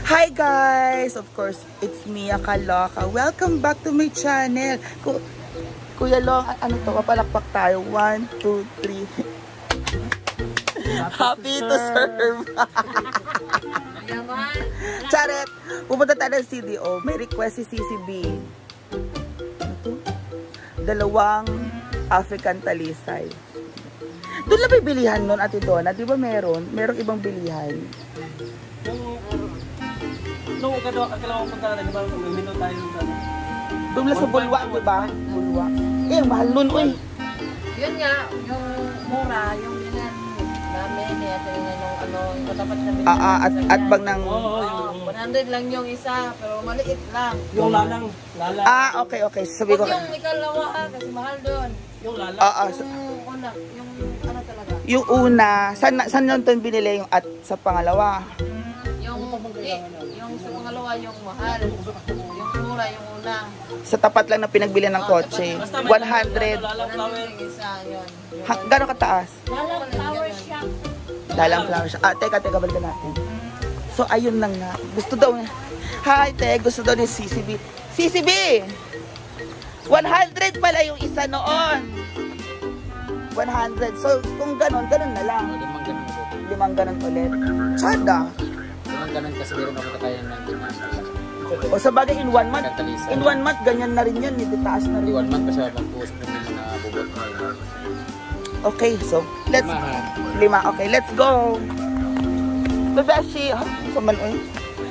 Hi guys! Of course, it's Mia Kaloka. Welcome back to my channel. Kuya Long, ano to? Papalakpak tayo. 1, 2, 3. Happy to serve. Charet! Pupunta tayo ng CDO. May request si CCB. Ano to? 2 African talisay. Doon lang may bilihan nun, Ate Donna. Di ba meron? Merong ibang bilihan. Nung kalawang punta na, di ba? Lumino tayo sa... Doon lang sa Bulwa, di ba? Bulwa. Eh, mahal nun, uy. Yun nga, yung mura, yung bilan namin, yung katapat na bilan. At bag ng... 100 lang yung isa, pero maliit lang. Yung lalang. Okay. Sabi ko... Yung ikalawa, kasi mahal doon. Yung lalang. Yung una, yung ano talaga. Yung una, saan yun ito binili yung at sa pangalawa? Yung sa pangalawa, yung mahal. Yung mura, yung una. Sa tapat lang na pinagbili ng kotse. 100. 100 yung isa, yun. Gano'ng kataas? Lalang flower shop. Dalang flower shop. Teka, balikan natin. So, ayun lang nga. Gusto daw niya. Hi, gusto daw ni CCB. CCB! 100 pala yung isa noon. 100. So, kung ganun na lang. 5 ganun ulit. Tsada. 5 ganun kasi meron ako kaya ng O sa bagay, in 1 month, ganyan na rin yun. Taas na rin. 1 month pa siya mag-post na bubot. Okay, so, let's... 5. Okay, let's go. Babashi.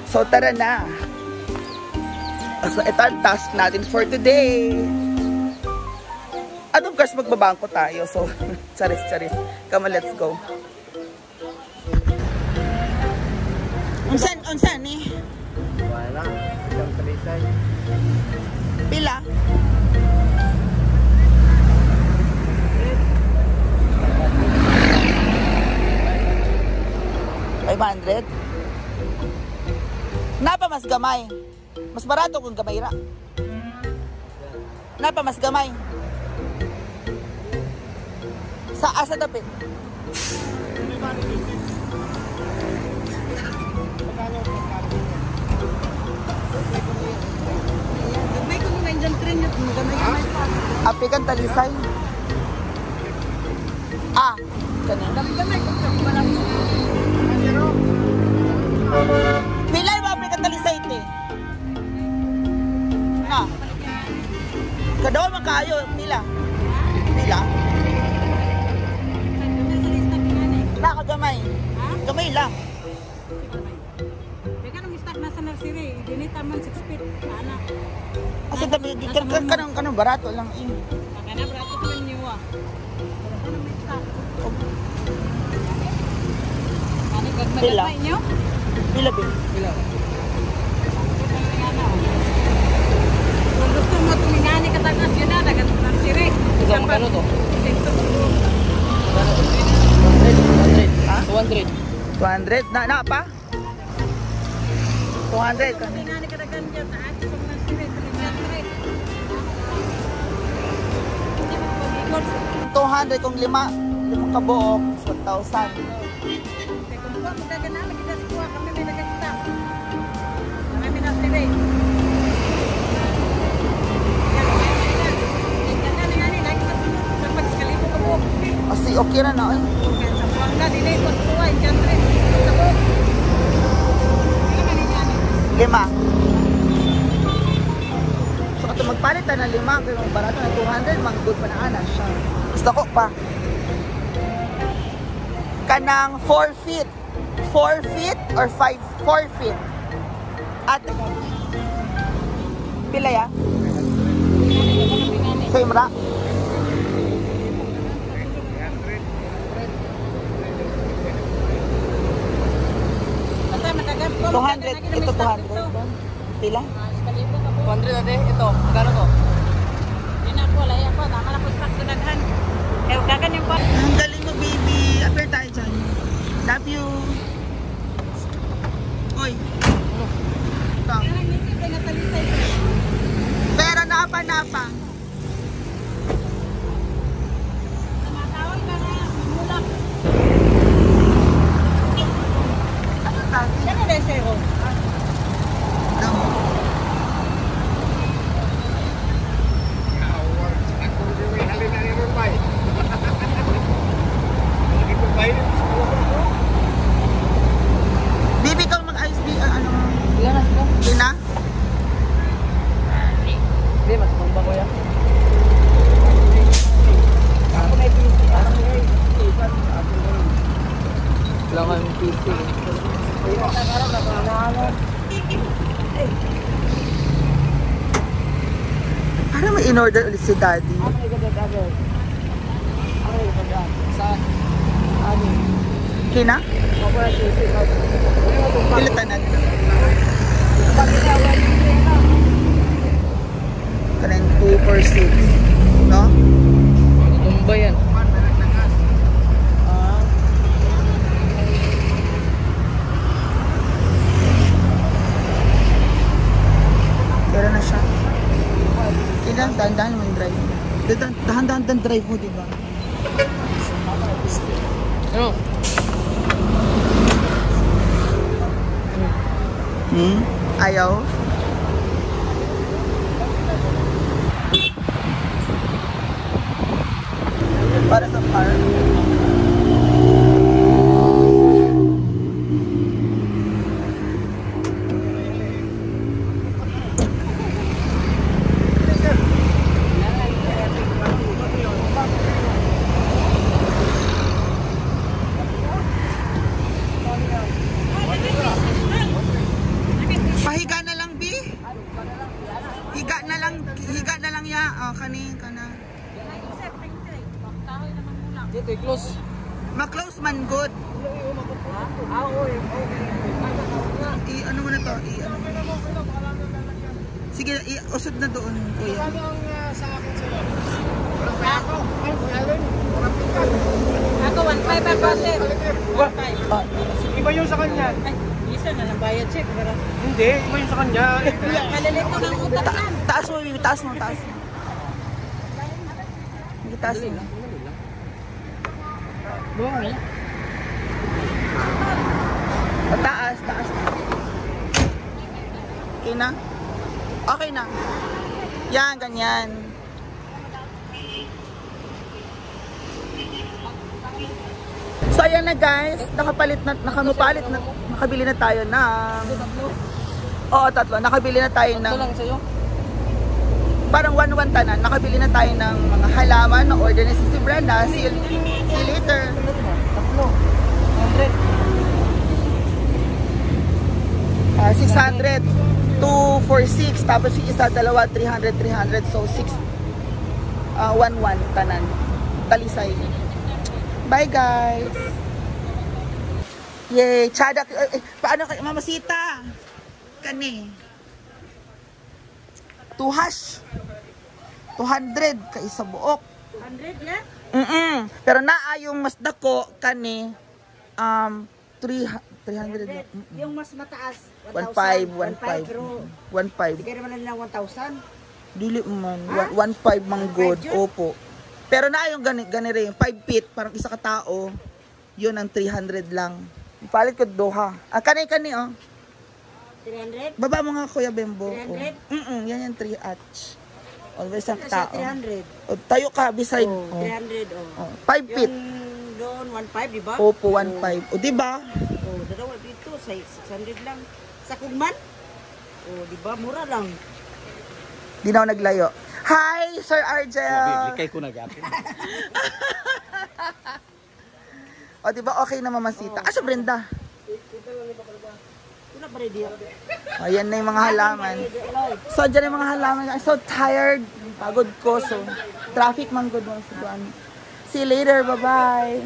So, tara na. So, ito ang task natin for today. At of course, magbabangko tayo. So, charis. Come on, let's go. Unsan eh? Wala. Isang talisay. Pila? $500? Napa mas gamay? Mas barato kung gamay ra. Napa mas gamay? Sa asa tapit? Gamay ko nung nandiyan tren yun. Apikan talisay. Kanina. Gamay ko walang pila yung apikan talisay ite. Na. Kadaw man kayo pila. Nakagamay. Gamay lang. Beka nang istak nasa nursery, dinita man 6 feet. Ana. Kasi kanang barato lang eh. Kana barato to niyo ah. Ano may stock? Ani gagmay niyo? Pila. Kung gusto mo tumingani katagas yun na dagat nursery. Ito magkano to? 200. 200? Na pa? 200 ka. Tumingani katagan dyan na ato sa nursery. 200 kung 5 kabuok, 1,000. Kung kuha mo dagan na, magkita sa kuha kami may nagagsta. Kami may nursery. Kasi okay na na. Sa buwang na, dinay ko sa buwan, dyan rin. Sa buwang. 5. So, ito magpalit na 5. Kaya yung barato na 200, mag-good pa na anas siya. Gusto ko pa. Kanang 4 feet. 4 feet or 4 feet. At, pila ya? Same ra? 200. Ito 200. Pila? 200 ate, ito. Magkano to? Hindi na po, laya po. Tama na po sa pagdadaghan. Eh, gagan yung po. Ang galing mo, baby. Appear tayo dyan. Love you. Oy. Ito. Pero napa. Tumatawag ka na. Mulak. Ano tayo? Saan na desero? Para may in-order ulit si Daddy. Kina? Pilitanan. Kanang 2 for 6. No? Tumba yan. Pero na siya. Dahan-dahan mo yung drive mo. Dahan-dahan drive mo, diba? Ano? Ayaw? Para sa car? Pahiga na lang, B. Higa na lang ya. Oh, kani ka na. Dito, close. Ma-close man good. Ano mo na to? Ano mo. Sige, usod na doon, kuya. Ako, 1.5 ako, sir. 1.5. Iba yung sa kanya. Ay, isa na lang bayad, sir. Hindi, iba yung sa kanya. Malalit ko ng utak yan. Taas mo. Taas mo. Taas. Okay na? Okay na. Yan, ganyan. So, ayan na guys. Nakabili na tayo ng... Oo, 3. Nakabili na tayo ng... Ito lang sa'yo. Parang 1-1 tanan. Nakabili na tayo ng mga halaman. Na-order na si Brenda. See you later. 600. 2 for 6. Tapos yung isa, dalawa, 300. So, 6. 1-1 tanan. Talisay. Bye guys. Yay. Chada. Paano kayo? Mamasita. Kani. 2 hash. 200 kay isa buok. 100 na? Pero naa yung mas dako kani 300. Yung mas mataas, 1.5. 1.5. Sige naman lang 1,000. Dili man. 1.5 mang good. Opo. Pero na yung gani rin, 5 feet, parang isa ka tao. Yun ang 300 lang. Palit ko doha. Kani oh. 300? Baba mo nga Kuya Bembo. 300? Yan yung 3 atch. Always ang Sa tao. 300. O, tayo ka beside. Oh, 300 oh. 5 feet. Yung doon 1.5, di ba? Opo, 1.5. O, diba? Oh, dalawa dito, 600 lang. Sa Kugman? Oh, di ba? Mura lang. Di na ako naglayo. Hi, Sir Argel. Bibigay ko na gapin. O, diba okay na mamasita? Asa Brenda? Wala pa rin diya. Ayan na yung mga halaman. So, dyan yung mga halaman. I'm so tired. Pagod ko. So, traffic man good. See you later. Bye-bye.